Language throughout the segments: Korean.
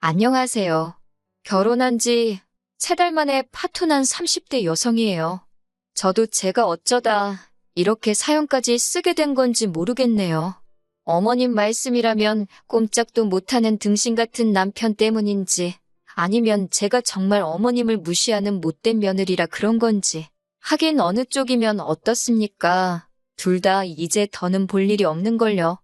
안녕하세요. 결혼한 지 3달 만에 파토난 30대 여성이에요. 저도 제가 어쩌다 이렇게 사연까지 쓰게 된 건지 모르겠네요. 어머님 말씀이라면 꼼짝도 못하는 등신 같은 남편 때문인지 아니면 제가 정말 어머님을 무시하는 못된 며느리라 그런 건지. 하긴 어느 쪽이면 어떻습니까? 둘 다 이제 더는 볼 일이 없는걸요.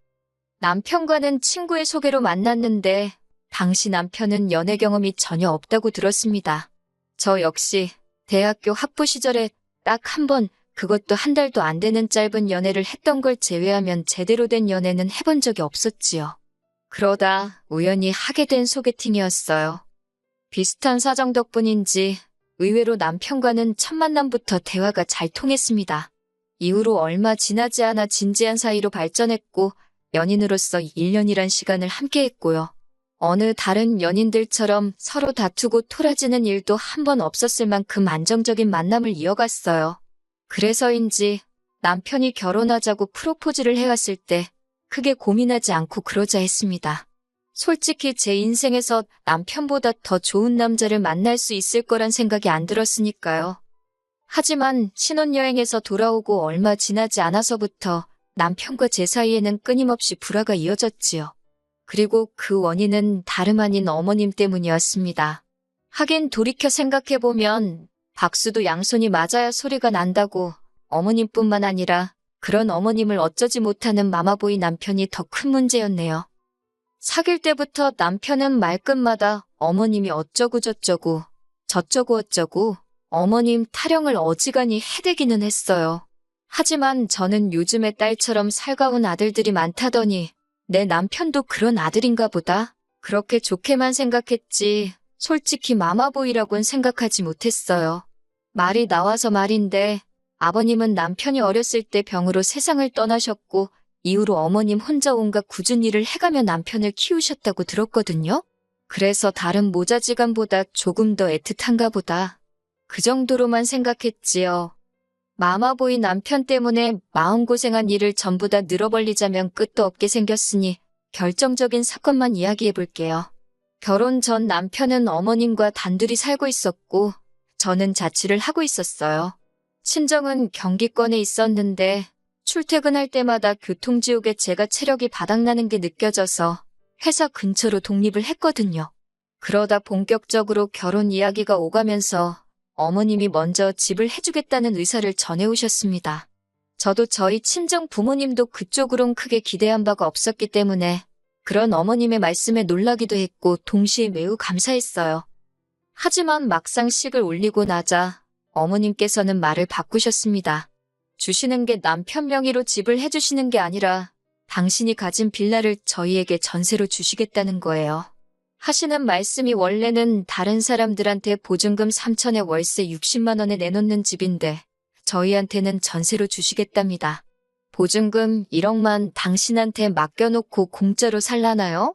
남편과는 친구의 소개로 만났는데 당시 남편은 연애 경험이 전혀 없다고 들었습니다. 저 역시 대학교 학부 시절에 딱 한 번, 그것도 한 달도 안 되는 짧은 연애를 했던 걸 제외하면 제대로 된 연애는 해본 적이 없었지요. 그러다 우연히 하게 된 소개팅이었어요. 비슷한 사정 덕분인지 의외로 남편과는 첫 만남부터 대화가 잘 통했습니다. 이후로 얼마 지나지 않아 진지한 사이로 발전했고 연인으로서 1년이란 시간을 함께했고요. 어느 다른 연인들처럼 서로 다투고 토라지는 일도 한 번 없었을 만큼 안정적인 만남을 이어갔어요. 그래서인지 남편이 결혼하자고 프로포즈를 해왔을 때 크게 고민하지 않고 그러자 했습니다. 솔직히 제 인생에서 남편보다 더 좋은 남자를 만날 수 있을 거란 생각이 안 들었으니까요. 하지만 신혼여행에서 돌아오고 얼마 지나지 않아서부터 남편과 제 사이에는 끊임없이 불화가 이어졌지요. 그리고 그 원인은 다름 아닌 어머님 때문이었습니다. 하긴 돌이켜 생각해보면 박수도 양손이 맞아야 소리가 난다고 어머님뿐만 아니라 그런 어머님을 어쩌지 못하는 마마보이 남편이 더 큰 문제였네요. 사귈 때부터 남편은 말끝마다 어머님이 어쩌고 저쩌고 저쩌고 어쩌고 어머님 타령을 어지간히 해대기는 했어요. 하지만 저는 요즘의 딸처럼 살가운 아들들이 많다더니 내 남편도 그런 아들인가 보다. 그렇게 좋게만 생각했지 솔직히 마마보이라고는 생각하지 못했어요. 말이 나와서 말인데 아버님은 남편이 어렸을 때 병으로 세상을 떠나셨고 이후로 어머님 혼자 온갖 굳은 일을 해가며 남편을 키우셨다고 들었거든요. 그래서 다른 모자지간보다 조금 더 애틋한가 보다. 그 정도로만 생각했지요. 마마보이 남편 때문에 마음고생한 일을 전부 다 늘어벌리자면 끝도 없게 생겼으니 결정적인 사건만 이야기해볼게요. 결혼 전 남편은 어머님과 단둘이 살고 있었고 저는 자취를 하고 있었어요. 친정은 경기권에 있었는데 출퇴근할 때마다 교통지옥에 제가 체력이 바닥나는 게 느껴져서 회사 근처로 독립을 했거든요. 그러다 본격적으로 결혼 이야기가 오가면서 어머님이 먼저 집을 해주겠다는 의사를 전해오셨습니다. 저도 저희 친정 부모님도 그쪽으론 크게 기대한 바가 없었기 때문에 그런 어머님의 말씀에 놀라기도 했고 동시에 매우 감사했어요. 하지만 막상 식을 올리고 나자 어머님께서는 말을 바꾸셨습니다. 주시는 게 남편 명의로 집을 해주시는 게 아니라 당신이 가진 빌라를 저희에게 전세로 주시겠다는 거예요. 하시는 말씀이 원래는 다른 사람들한테 보증금 3천에 월세 60만 원에 내놓는 집인데 저희한테는 전세로 주시겠답니다. 보증금 1억만 당신한테 맡겨놓고 공짜로 살라나요?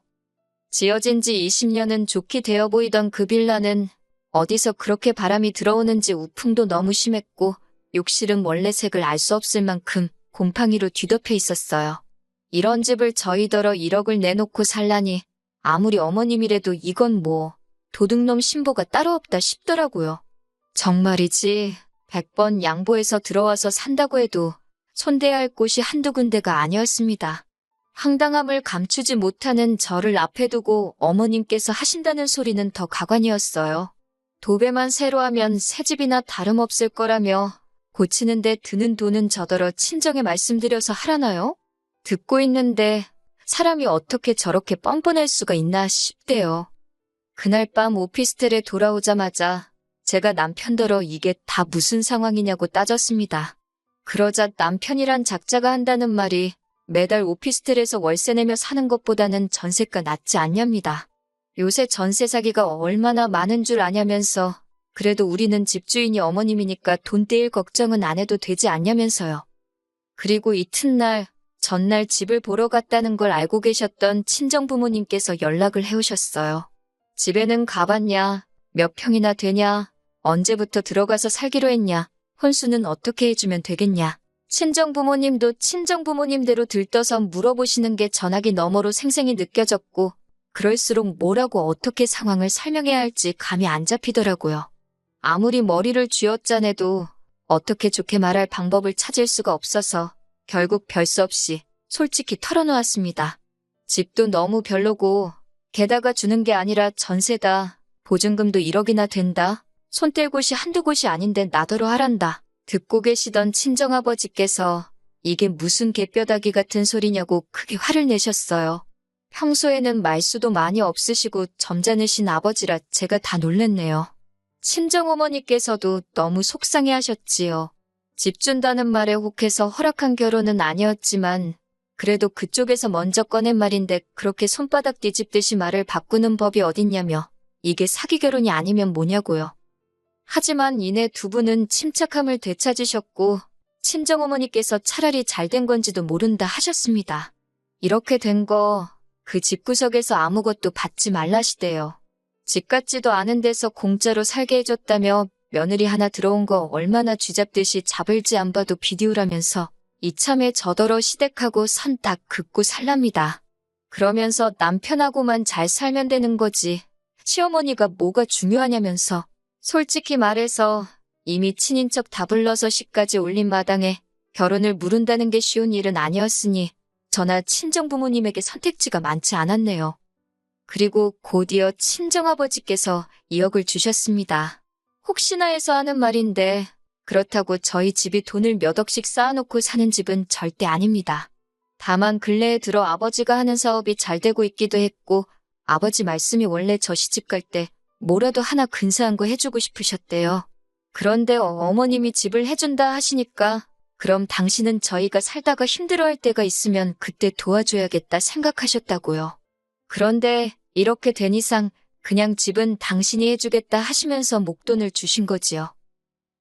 지어진 지 20년은 좋게 되어 보이던 그 빌라는 어디서 그렇게 바람이 들어오는지 우풍도 너무 심했고 욕실은 원래 색을 알 수 없을 만큼 곰팡이로 뒤덮여 있었어요. 이런 집을 저희더러 1억을 내놓고 살라니 아무리 어머님이라도 이건 뭐 도둑놈 신보가 따로 없다 싶더라고요. 정말이지 100번 양보해서 들어와서 산다고 해도 손대야 할 곳이 한두 군데가 아니었습니다. 황당함을 감추지 못하는 저를 앞에 두고 어머님께서 하신다는 소리는 더 가관이었어요. 도배만 새로 하면 새 집이나 다름없을 거라며 고치는데 드는 돈은 저더러 친정에 말씀드려서 하라나요? 듣고 있는데 사람이 어떻게 저렇게 뻔뻔할 수가 있나 싶대요. 그날 밤 오피스텔에 돌아오자마자 제가 남편더러 이게 다 무슨 상황이냐고 따졌습니다. 그러자 남편이란 작자가 한다는 말이 매달 오피스텔에서 월세 내며 사는 것보다는 전세가 낫지 않냐입니다. 요새 전세 사기가 얼마나 많은 줄 아냐면서 그래도 우리는 집주인이 어머님이니까 돈 떼일 걱정은 안 해도 되지 않냐면서요. 그리고 이튿날 전날 집을 보러 갔다는 걸 알고 계셨던 친정부모님께서 연락을 해오셨어요. 집에는 가봤냐, 몇 평이나 되냐, 언제부터 들어가서 살기로 했냐, 혼수는 어떻게 해주면 되겠냐. 친정부모님도 친정부모님대로 들떠서 물어보시는 게 전화기 너머로 생생히 느껴졌고 그럴수록 뭐라고 어떻게 상황을 설명해야 할지 감이 안 잡히더라고요. 아무리 머리를 쥐어짜내도 어떻게 좋게 말할 방법을 찾을 수가 없어서 결국 별 수 없이 솔직히 털어놓았습니다. 집도 너무 별로고 게다가 주는 게 아니라 전세다. 보증금도 1억이나 된다. 손뗄 곳이 한두 곳이 아닌데 나더러 하란다. 듣고 계시던 친정아버지께서 이게 무슨 개뼈다귀 같은 소리냐고 크게 화를 내셨어요. 평소에는 말수도 많이 없으시고 점잖으신 아버지라 제가 다 놀랬네요. 친정어머니께서도 너무 속상해 하셨지요. 집 준다는 말에 혹해서 허락한 결혼은 아니었지만 그래도 그쪽에서 먼저 꺼낸 말인데 그렇게 손바닥 뒤집듯이 말을 바꾸는 법이 어딨냐며 이게 사기 결혼이 아니면 뭐냐고요. 하지만 이내 두 분은 침착함을 되찾으셨고 친정어머니께서 차라리 잘된 건지도 모른다 하셨습니다. 이렇게 된 거 그 집구석에서 아무것도 받지 말라시대요. 집 같지도 않은 데서 공짜로 살게 해줬다며 며느리 하나 들어온 거 얼마나 쥐잡듯이 잡을지 안 봐도 비디오라면서 이참에 저더러 시댁하고 선 딱 긋고 살랍니다. 그러면서 남편하고만 잘 살면 되는 거지. 시어머니가 뭐가 중요하냐면서. 솔직히 말해서 이미 친인척 다 불러서 시까지 올린 마당에 결혼을 무른다는 게 쉬운 일은 아니었으니 저나 친정부모님에게 선택지가 많지 않았네요. 그리고 곧이어 친정아버지께서 2억을 주셨습니다. 혹시나 해서 하는 말인데 그렇다고 저희 집이 돈을 몇 억씩 쌓아놓고 사는 집은 절대 아닙니다. 다만 근래에 들어 아버지가 하는 사업이 잘 되고 있기도 했고 아버지 말씀이 원래 저 시집 갈 때 뭐라도 하나 근사한 거 해주고 싶으셨대요. 그런데 어머님이 집을 해준다 하시니까 그럼 당신은 저희가 살다가 힘들어할 때가 있으면 그때 도와줘야겠다 생각하셨다고요. 그런데 이렇게 된 이상 그냥 집은 당신이 해주겠다 하시면서 목돈을 주신 거지요.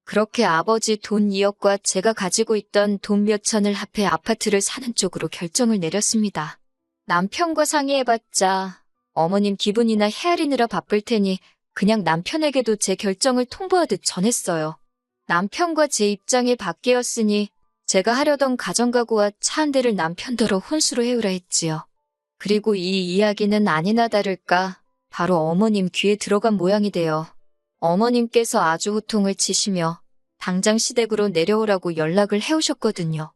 그렇게 아버지 돈 2억과 제가 가지고 있던 돈 몇천을 합해 아파트를 사는 쪽으로 결정을 내렸습니다. 남편과 상의해봤자 어머님 기분이나 헤아리느라 바쁠 테니 그냥 남편에게도 제 결정을 통보하듯 전했어요. 남편과 제 입장이 바뀌었으니 제가 하려던 가정가구와 차 한 대를 남편더러 혼수로 해오라 했지요. 그리고 이 이야기는 아니나 다를까 바로 어머님 귀에 들어간 모양이 돼요. 어머님께서 아주 호통을 치시며 당장 시댁으로 내려오라고 연락을 해오셨거든요.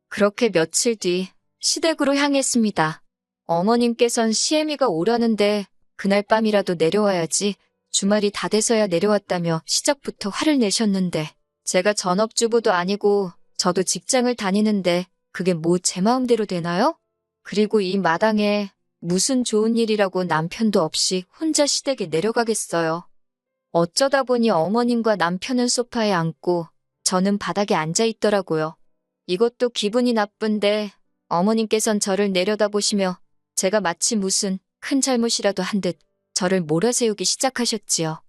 그렇게 며칠 뒤 시댁으로 향했습니다. 어머님께선 시애미가 오라는데 그날 밤이라도 내려와야지 주말이 다 돼서야 내려왔다며 시작부터 화를 내셨는데 제가 전업주부도 아니고 저도 직장을 다니는데 그게 뭐 제 마음대로 되나요? 그리고 이 마당에 무슨 좋은 일이라고 남편도 없이 혼자 시댁에 내려가겠어요. 어쩌다 보니 어머님과 남편은 소파에 앉고 저는 바닥에 앉아 있더라고요. 이것도 기분이 나쁜데 어머님께선 저를 내려다보시며 제가 마치 무슨 큰 잘못이라도 한 듯 저를 몰아세우기 시작하셨지요.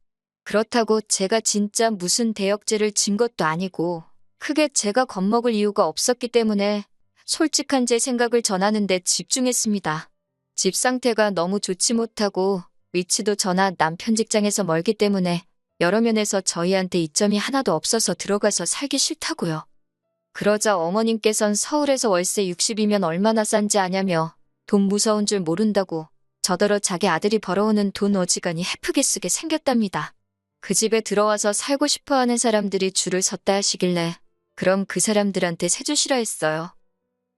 그렇다고 제가 진짜 무슨 대역죄를 진 것도 아니고 크게 제가 겁먹을 이유가 없었기 때문에 솔직한 제 생각을 전하는데 집중했습니다. 집 상태가 너무 좋지 못하고 위치도 저나 남편 직장에서 멀기 때문에 여러 면에서 저희한테 이점이 하나도 없어서 들어가서 살기 싫다고요. 그러자 어머님께선 서울에서 월세 60이면 얼마나 싼지 아냐며 돈 무서운 줄 모른다고 저더러 자기 아들이 벌어오는 돈 어지간히 헤프게 쓰게 생겼답니다. 그 집에 들어와서 살고 싶어하는 사람들이 줄을 섰다 하시길래 그럼 그 사람들한테 세주시라 했어요.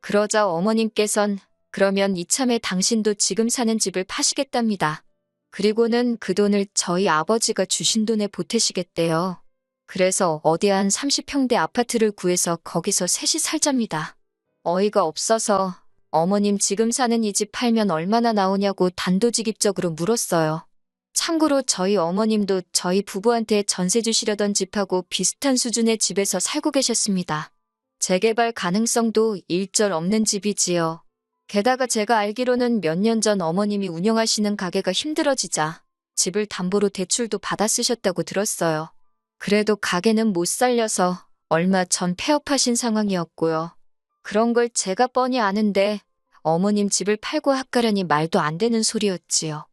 그러자 어머님께선 그러면 이참에 당신도 지금 사는 집을 파시겠답니다. 그리고는 그 돈을 저희 아버지가 주신 돈에 보태시겠대요. 그래서 어디 한 30평대 아파트를 구해서 거기서 셋이 살잡니다. 어이가 없어서 어머님 지금 사는 이 집 팔면 얼마나 나오냐고 단도직입적으로 물었어요. 참고로 저희 어머님도 저희 부부한테 전세 주시려던 집하고 비슷한 수준의 집에서 살고 계셨습니다. 재개발 가능성도 일절 없는 집이지요. 게다가 제가 알기로는 몇 년 전 어머님이 운영하시는 가게가 힘들어지자 집을 담보로 대출도 받아 쓰셨다고 들었어요. 그래도 가게는 못 살려서 얼마 전 폐업하신 상황이었고요. 그런 걸 제가 뻔히 아는데 어머님 집을 팔고 합가라니 말도 안 되는 소리였지요.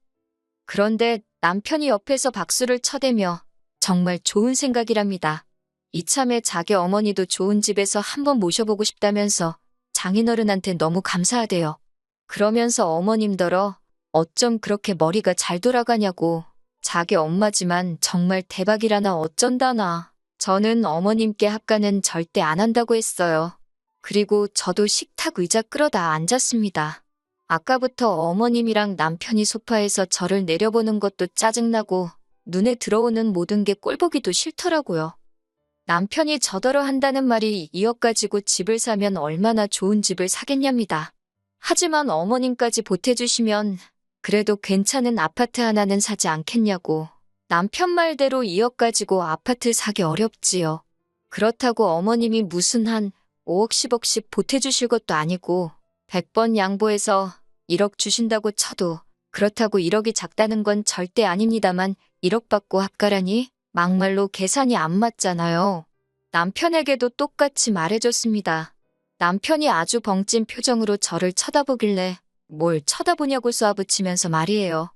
그런데 남편이 옆에서 박수를 쳐대며 정말 좋은 생각이랍니다. 이참에 자기 어머니도 좋은 집에서 한번 모셔보고 싶다면서 장인어른한테 너무 감사하대요. 그러면서 어머님더러 어쩜 그렇게 머리가 잘 돌아가냐고. 자기 엄마지만 정말 대박이라나 어쩐다나. 저는 어머님께 합가는 절대 안 한다고 했어요. 그리고 저도 식탁 의자 끌어다 앉았습니다. 아까부터 어머님이랑 남편이 소파에서 저를 내려보는 것도 짜증나고 눈에 들어오는 모든 게 꼴보기도 싫더라고요. 남편이 저더러 한다는 말이 2억 가지고 집을 사면 얼마나 좋은 집을 사겠냐입니다. 하지만 어머님까지 보태주시면 그래도 괜찮은 아파트 하나는 사지 않겠냐고. 남편 말대로 2억 가지고 아파트 사기 어렵지요. 그렇다고 어머님이 무슨 한 5억 10억씩 보태주실 것도 아니고 100번 양보해서 1억 주신다고 쳐도 그렇다고 1억이 작다는 건 절대 아닙니다만 1억 받고 합가라니 막말로 계산이 안 맞잖아요. 남편에게도 똑같이 말해줬습니다. 남편이 아주 벙찐 표정으로 저를 쳐다보길래 뭘 쳐다보냐고 쏘아붙이면서 말이에요.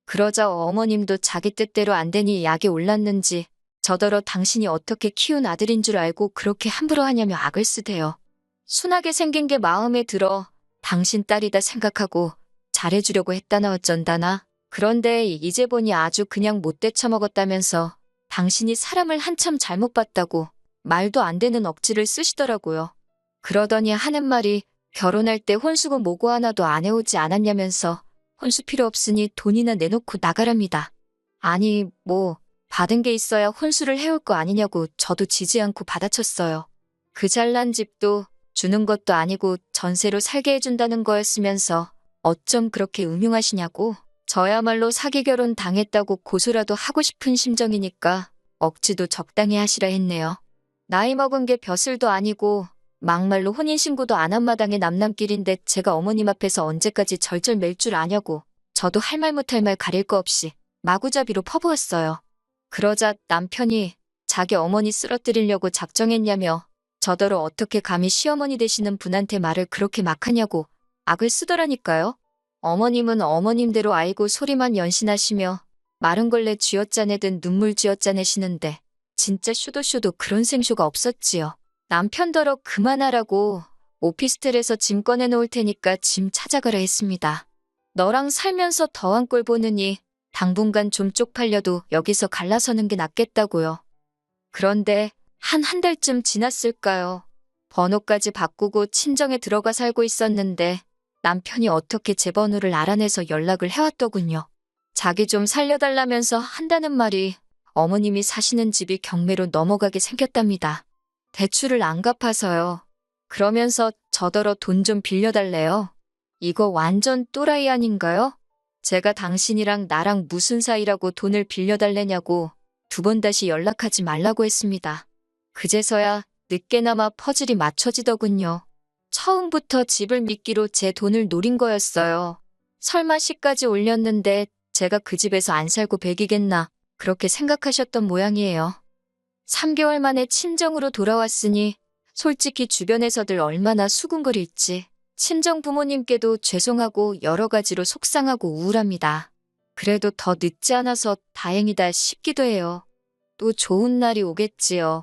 그러자 어머님도 자기 뜻대로 안 되니 약이 올랐는지 저더러 당신이 어떻게 키운 아들인 줄 알고 그렇게 함부로 하냐며 악을 쓰대요. 순하게 생긴 게 마음에 들어 당신 딸이다 생각하고 잘해주려고 했다나 어쩐다나. 그런데 이제 보니 아주 그냥 못돼 처먹었다면서 당신이 사람을 한참 잘못 봤다고 말도 안 되는 억지를 쓰시더라고요. 그러더니 하는 말이 결혼할 때 혼수고 뭐고 하나도 안 해오지 않았냐면서 혼수 필요 없으니 돈이나 내놓고 나가랍니다. 아니 뭐 받은 게 있어야 혼수를 해올 거 아니냐고 저도 지지 않고 받아쳤어요. 그 잘난 집도 주는 것도 아니고 전세로 살게 해준다는 거였으면서 어쩜 그렇게 음흉하시냐고. 저야말로 사기 결혼 당했다고 고소라도 하고 싶은 심정이니까 억지도 적당히 하시라 했네요. 나이 먹은 게 벼슬도 아니고 막말로 혼인신고도 안 한 마당에 남남길인데 제가 어머님 앞에서 언제까지 절절 맬 줄 아냐고. 저도 할 말 못할 말 가릴 거 없이 마구잡이로 퍼부었어요. 그러자 남편이 자기 어머니 쓰러뜨리려고 작정했냐며 저더러 어떻게 감히 시어머니 되시는 분한테 말을 그렇게 막 하냐고 악을 쓰더라니까요. 어머님은 어머님대로 알고 소리만 연신하시며 마른 걸레 쥐어짜내든 눈물 쥐어짜내시는데 진짜 쇼도 그런 생쇼가 없었지요. 남편더러 그만하라고 오피스텔에서 짐 꺼내놓을 테니까 짐 찾아가라 했습니다. 너랑 살면서 더한 꼴 보느니 당분간 좀 쪽팔려도 여기서 갈라서는 게 낫겠다고요. 그런데 한 달쯤 지났을까요? 번호까지 바꾸고 친정에 들어가 살고 있었는데 남편이 어떻게 제 번호를 알아내서 연락을 해왔더군요. 자기 좀 살려달라면서 한다는 말이 어머님이 사시는 집이 경매로 넘어가게 생겼답니다. 대출을 안 갚아서요. 그러면서 저더러 돈 좀 빌려달래요. 이거 완전 또라이 아닌가요? 제가 당신이랑 나랑 무슨 사이라고 돈을 빌려달래냐고 2번 다시 연락하지 말라고 했습니다. 그제서야 늦게나마 퍼즐이 맞춰지더군요. 처음부터 집을 미끼로 제 돈을 노린 거였어요. 설마 시까지 올렸는데 제가 그 집에서 안 살고 배기겠나 그렇게 생각하셨던 모양이에요. 3개월 만에 친정으로 돌아왔으니 솔직히 주변에서들 얼마나 수군거릴지 친정 부모님께도 죄송하고 여러 가지로 속상하고 우울합니다. 그래도 더 늦지 않아서 다행이다 싶기도 해요. 또 좋은 날이 오겠지요.